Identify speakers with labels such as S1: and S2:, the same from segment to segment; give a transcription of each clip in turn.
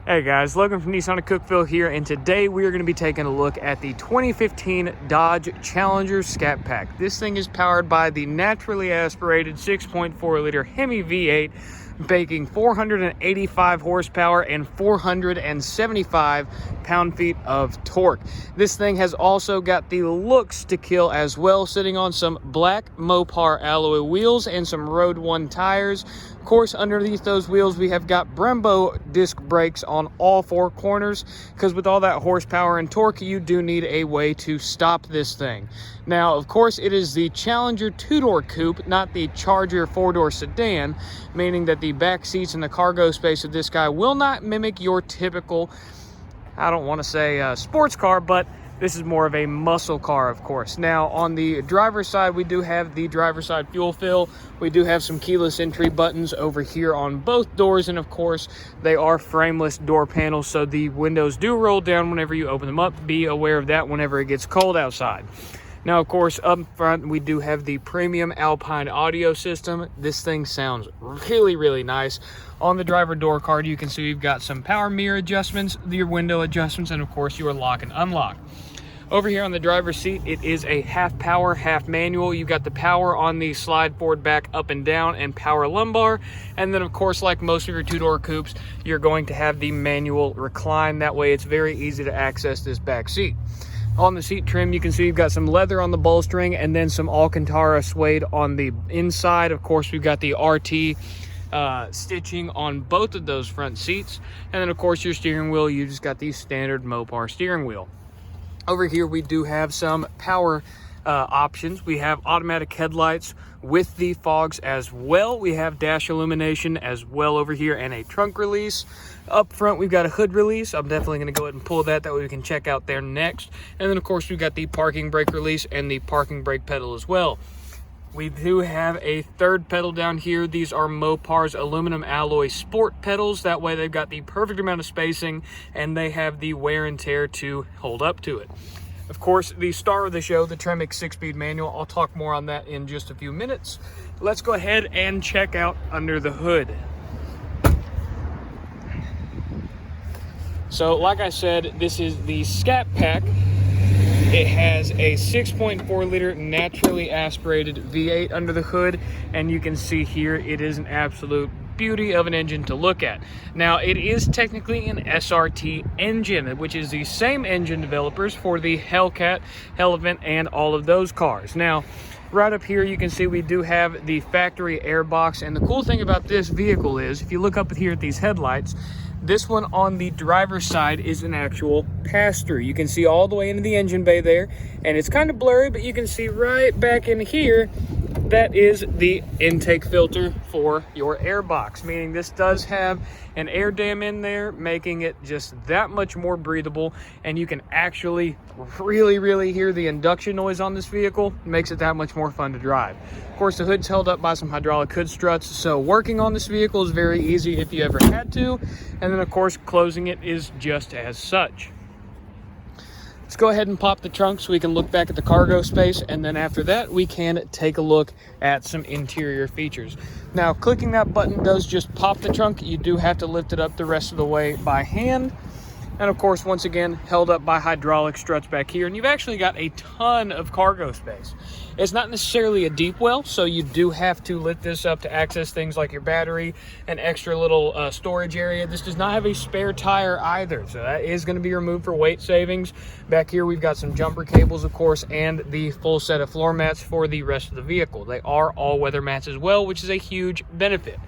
S1: Hey guys, Logan from Nissan of Cookeville here, and today we are going to be taking a look at the 2015 Dodge Challenger Scat Pack. This thing is powered by the naturally aspirated 6.4 liter Hemi V8, making 485 horsepower and 475 pound-feet of torque. This thing has also got the looks to kill as well, sitting on some black Mopar alloy wheels and some Road 1 tires. Of course, underneath those wheels, we have got Brembo disc brakes on all four corners, because with all that horsepower and torque, you do need a way to stop this thing. Now, of course, it is the Challenger two-door coupe, not the Charger four-door sedan, meaning that the back seats and the cargo space of this guy will not mimic your typical, I don't want to say sports car, but this is more of a muscle car, of course. Now, on the driver's side, we do have the driver's side fuel fill. We do have some keyless entry buttons over here on both doors, and of course, they are frameless door panels, so the windows do roll down whenever you open them up. Be aware of that whenever it gets cold outside. Now, of course, up front, we do have the premium Alpine audio system. This thing sounds really, really nice. On the driver door card, you can see we've got some power mirror adjustments, your window adjustments, and of course, your lock and unlock. Over here on the driver's seat, it is a half power, half manual. You've got the power on the slide forward, back, up and down, and power lumbar. And then, of course, like most of your two-door coupes, you're going to have the manual recline. That way, it's very easy to access this back seat. On the seat trim, you can see you've got some leather on the bolstering and then some Alcantara suede on the inside. Of course, we've got the RT stitching on both of those front seats. And then, of course, your steering wheel, you just got the standard Mopar steering wheel. Over here, we do have some power options. We have automatic headlights with the fogs as well. We have dash illumination as well over here and a trunk release. Up front, we've got a hood release. I'm definitely going to go ahead and pull that way we can check out there next. And then, of course, we've got the parking brake release and the parking brake pedal as well. We do have a third pedal down here. These are Mopar's aluminum alloy sport pedals. That way they've got the perfect amount of spacing and they have the wear and tear to hold up to it. Of course, the star of the show, the Tremec 6-speed manual. I'll talk more on that in just a few minutes. Let's go ahead and check out under the hood. So like I said, this is the Scat Pack. It has a 6.4 liter naturally aspirated V8 under the hood, and you can see here it is an absolute beauty of an engine to look at. Now, it is technically an SRT engine, which is the same engine developers for the Hellcat, Hellevent, and all of those cars. Now, right up here, you can see we do have the factory airbox, and the cool thing about this vehicle is, if you look up here at these headlights, this one on the driver's side is an actual pass-through. You can see all the way into the engine bay there, and it's kind of blurry, but you can see right back in here, that is the intake filter for your airbox, meaning this does have an air dam in there, making it just that much more breathable, and you can actually really hear the induction noise on this vehicle. It makes it that much more fun to drive. Of course, the hood's held up by some hydraulic hood struts, so working on this vehicle is very easy if you ever had to, and then of course closing it is just as such. Let's go ahead and pop the trunk so we can look back at the cargo space, and then after that we can take a look at some interior features. Now, clicking that button does just pop the trunk. You do have to lift it up the rest of the way by hand, and of course, once again, held up by hydraulic struts back here, and you've actually got a ton of cargo space. It's not necessarily a deep well, so you do have to lift this up to access things like your battery, an extra little storage area. This does not have a spare tire either, so that is going to be removed for weight savings. Back here, we've got some jumper cables, of course, and the full set of floor mats for the rest of the vehicle. They are all-weather mats as well, which is a huge benefit.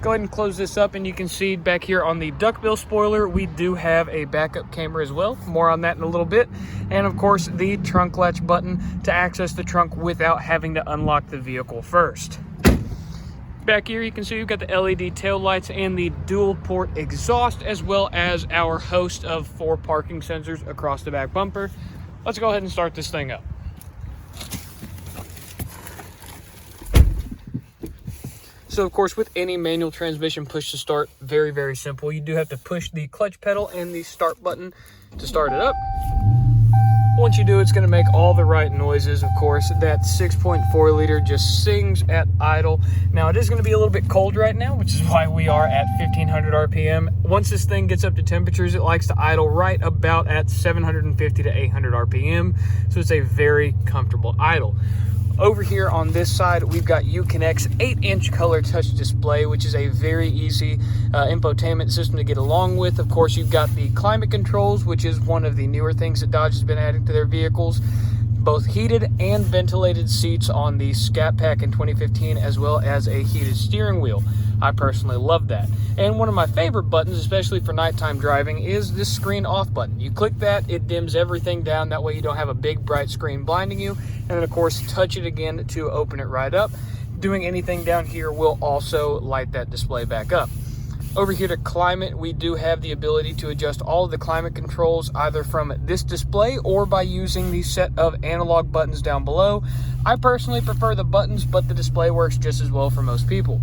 S1: Go ahead and close this up, and you can see back here on the duckbill spoiler, we do have a backup camera as well. More on that in a little bit. And of course, the trunk latch button to access the trunk without having to unlock the vehicle first. Back here, you can see we've got the LED tail lights and the dual port exhaust, as well as our host of 4 parking sensors across the back bumper. Let's go ahead and start this thing up. So of course, with any manual transmission, push to start, very simple. You do have to push the clutch pedal and the start button to start it up. once you do, it's going to make all the right noises. Of course, that 6.4 liter just sings at idle. Now, it is going to be a little bit cold right now, which is why we are at 1500 RPM. Once this thing gets up to temperatures, it likes to idle right about at 750 to 800 RPM. So it's a very comfortable idle. Over here on this side, we've got Uconnect's 8-inch color touch display, which is a very easy infotainment system to get along with. Of course, you've got the climate controls, which is one of the newer things that Dodge has been adding to their vehicles. Both heated and ventilated seats on the Scat Pack in 2015, as well as a heated steering wheel. I personally love that. And one of my favorite buttons, especially for nighttime driving, is this screen off button. You click that, it dims everything down. That way you don't have a big bright screen blinding you. And then of course, touch it again to open it right up. Doing anything down here will also light that display back up. Over here to climate, we do have the ability to adjust all of the climate controls either from this display or by using the set of analog buttons down below. I personally prefer the buttons, but the display works just as well for most people.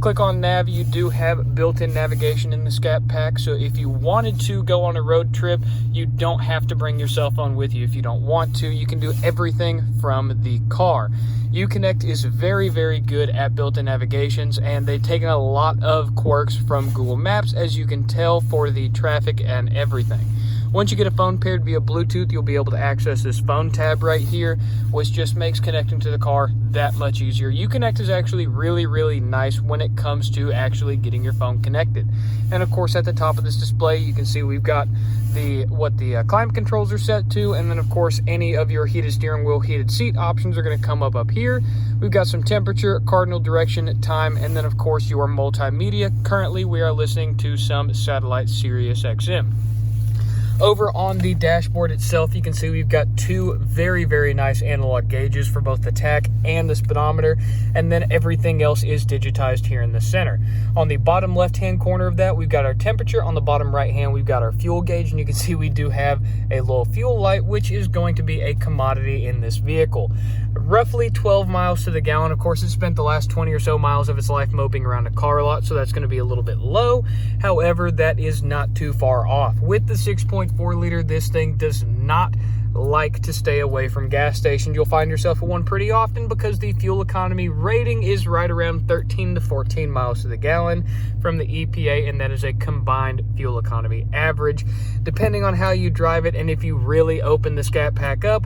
S1: Click on nav, you do have built-in navigation in the Scat Pack, so if you wanted to go on a road trip, you don't have to bring your cell phone with you. If you don't want to, you can do everything from the car. Uconnect is very, very good at built-in navigations, and they've taken a lot of quirks from Google Maps, as you can tell, for the traffic and everything. Once you get a phone paired via Bluetooth, you'll be able to access this phone tab right here, which just makes connecting to the car that much easier. Uconnect is actually really, really nice when it comes to actually getting your phone connected. And of course, at the top of this display, you can see we've got what the climate controls are set to, and then of course, any of your heated steering wheel, heated seat options are going to come up here. We've got some temperature, cardinal direction, time, and then of course your multimedia. Currently, we are listening to some satellite Sirius XM. Over on the dashboard itself, you can see we've got two very, very nice analog gauges for both the tach and the speedometer, and then everything else is digitized here in the center. On the bottom left-hand corner of that, we've got our temperature. On the bottom right-hand, we've got our fuel gauge, and you can see we do have a low fuel light, which is going to be a commodity in this vehicle. Roughly 12 miles to the gallon. Of course, it spent the last 20 or so miles of its life moping around a car lot, so that's going to be a little bit low. However, that is not too far off. With the 6.4 liter, this thing does not like to stay away from gas stations. You'll find yourself at one pretty often because the fuel economy rating is right around 13 to 14 miles to the gallon from the EPA, and that is a combined fuel economy average. Depending on how you drive it, and if you really open the Scat Pack up,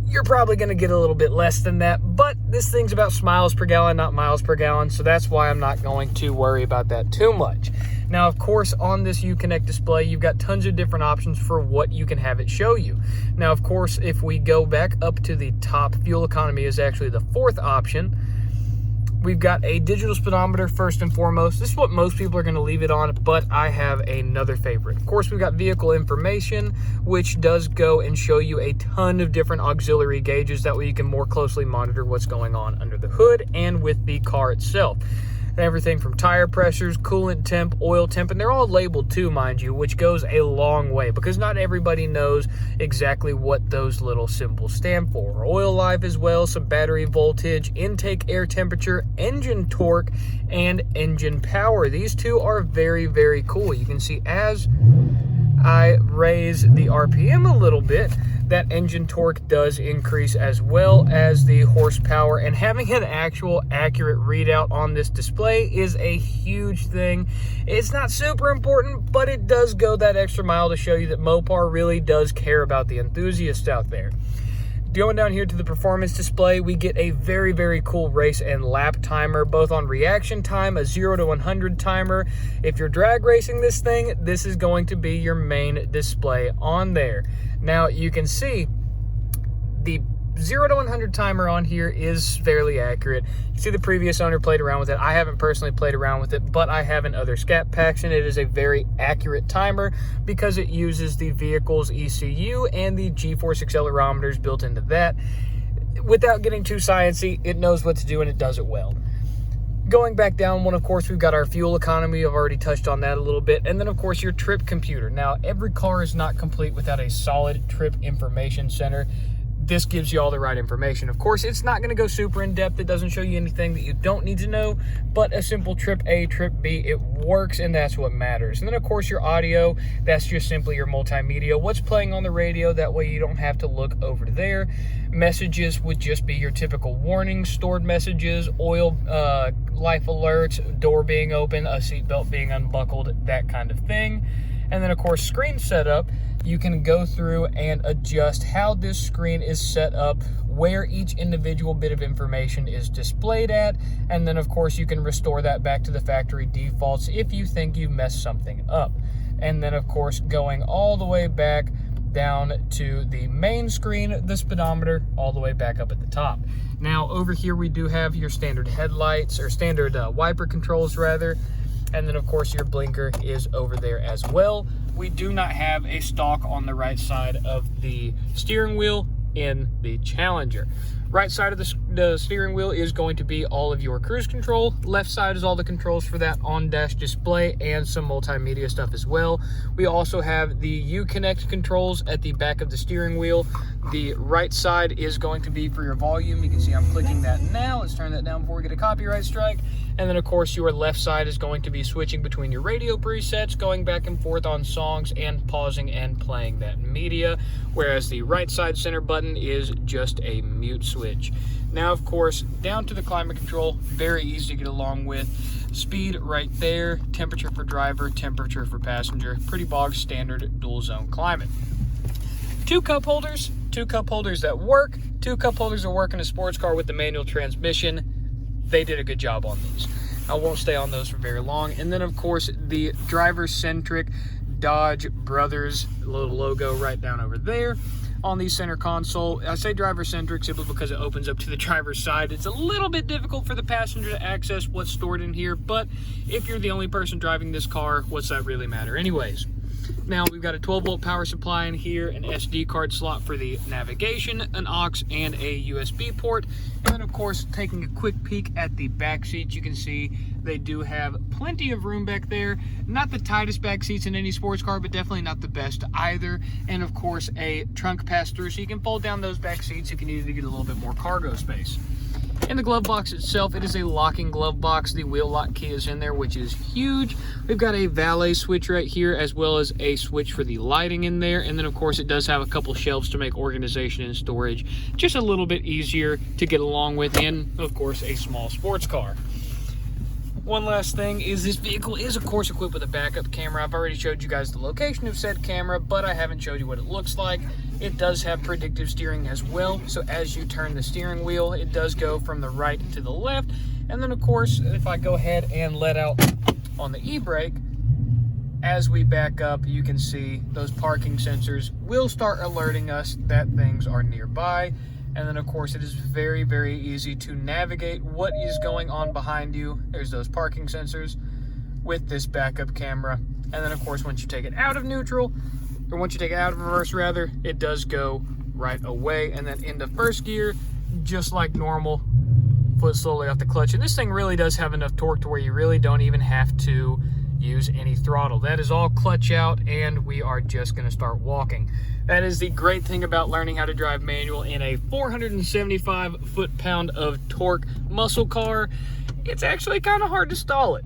S1: you're probably going to get a little bit less than that, but this thing's about miles per gallon, not miles per gallon, so that's why I'm not going to worry about that too much. Now, of course, on this Uconnect display, you've got tons of different options for what you can have it show you. Now, of course, if we go back up to the top, fuel economy is actually the fourth option. We've got a digital speedometer first and foremost. This is what most people are going to leave it on, but I have another favorite. Of course, we've got vehicle information, which does go and show you a ton of different auxiliary gauges. That way you can more closely monitor what's going on under the hood and with the car itself. Everything from tire pressures, coolant temp, oil temp, and they're all labeled too, mind you, which goes a long way because not everybody knows exactly what those little symbols stand for. Oil life as well, some battery voltage, intake air temperature, engine torque, and engine power. These two are very, very cool. You can see as I raise the RPM a little bit, that engine torque does increase as well as the horsepower, and having an actual accurate readout on this display is a huge thing. It's not super important, but it does go that extra mile to show you that Mopar really does care about the enthusiasts out there. Going down here to the performance display, we get a very, very cool race and lap timer, both on reaction time, a 0 to 100 timer. If you're drag racing this thing, this is going to be your main display on there. Now, you can see the 0 to 100 timer on here is fairly accurate. You see the previous owner played around with it. I haven't personally played around with it, but I have in other Scat Packs, and it is a very accurate timer because it uses the vehicle's ECU and the G-force accelerometers built into that. Without getting too sciencey, it knows what to do and it does it well. Going back down one, of course, we've got our fuel economy. I've already touched on that a little bit. And then, of course, your trip computer. Now, every car is not complete without a solid trip information center. this gives you all the right information. Of course, it's not going to go super in depth. It doesn't show you anything that you don't need to know, but a simple trip A, trip B, it works, and that's what matters. And then of course your audio, that's just simply your multimedia, what's playing on the radio, that way you don't have to look over there. Messages would just be your typical warnings, stored messages, oil, life alerts, door being open, a seatbelt being unbuckled, that kind of thing. And then of course screen setup, you can go through and adjust how this screen is set up, where each individual bit of information is displayed at, and then of course you can restore that back to the factory defaults if you think you've messed something up. And then of course going all the way back down to the main screen, the speedometer all the way back up at the top. Now over here we do have your standard headlights, or standard wiper controls rather, and then of course your blinker is over there as well. We do not have a stalk on the right side of the steering wheel in the Challenger. Right side of the steering wheel is going to be all of your cruise control. Left side is all the controls for that on-dash display and some multimedia stuff as well. We also have the Uconnect controls at the back of the steering wheel. The right side is going to be for your volume. You can see I'm clicking that now. Let's turn that down before we get a copyright strike. And then of course your left side is going to be switching between your radio presets, going back and forth on songs, and pausing and playing that media, whereas the right side center button is just a mute switch. Now of course down to the climate control, very easy to get along with. Speed right there, temperature for driver, temperature for passenger, pretty bog standard dual zone climate. Two cup holders that work, two cup holders that work in a sports car with the manual transmission. They did a good job on these. I won't stay on those for very long. And then of course the driver-centric Dodge Brothers little logo right down over there on the center console. I say driver-centric simply because it opens up to the driver's side. It's a little bit difficult for the passenger to access what's stored in here, but if you're the only person driving this car, what's that really matter anyways? Now we've got a 12-volt power supply in here, an SD card slot for the navigation, an aux and a USB port. And then of course, taking a quick peek at the back seats, you can see they do have plenty of room back there. Not the tightest back seats in any sports car, but definitely not the best either. And of course, a trunk pass-through, so you can fold down those back seats if you need to get a little bit more cargo space. In the glove box itself, it is a locking glove box. The wheel lock key is in there, which is huge. We've got a valet switch right here, as well as a switch for the lighting in there. And then of course it does have a couple shelves to make organization and storage just a little bit easier to get along with, in of course a small sports car. One last thing is this vehicle is of course equipped with a backup camera. I've already showed you guys the location of said camera, but I haven't showed you what it looks like. It does have predictive steering as well, so as you turn the steering wheel, it does go from the right to the left. And then of course, if I go ahead and let out on the e-brake, as we back up, you can see those parking sensors will start alerting us that things are nearby. And then of course it is very, very easy to navigate what is going on behind you. There's those parking sensors with this backup camera. And then of course, once you take it out of neutral, or once you take it out of reverse rather, it does go right away. And then into first gear, just like normal, foot slowly off the clutch. And this thing really does have enough torque to where you really don't even have to use any throttle. That is all clutch out, and we are just going to start walking. That is the great thing about learning how to drive manual in a 475 foot-pound of torque muscle car. It's actually kind of hard to stall it.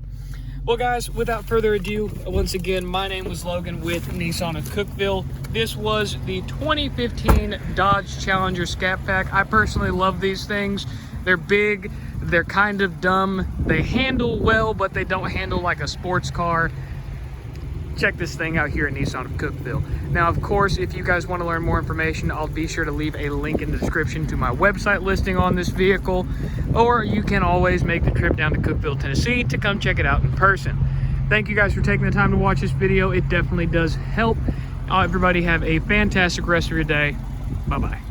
S1: Well guys, without further ado, once again, my name was Logan with Nissan of Cookeville. This was the 2015 Dodge Challenger Scat Pack. I personally love these things. They're big, they're kind of dumb, they handle well, but they don't handle like a sports car. Check this thing out here at Nissan of Cookeville. Now, of course, if you guys want to learn more information, I'll be sure to leave a link in the description to my website listing on this vehicle, or you can always make the trip down to Cookeville, Tennessee to come check it out in person. Thank you guys for taking the time to watch this video. It definitely does help. Everybody have a fantastic rest of your day. Bye-bye.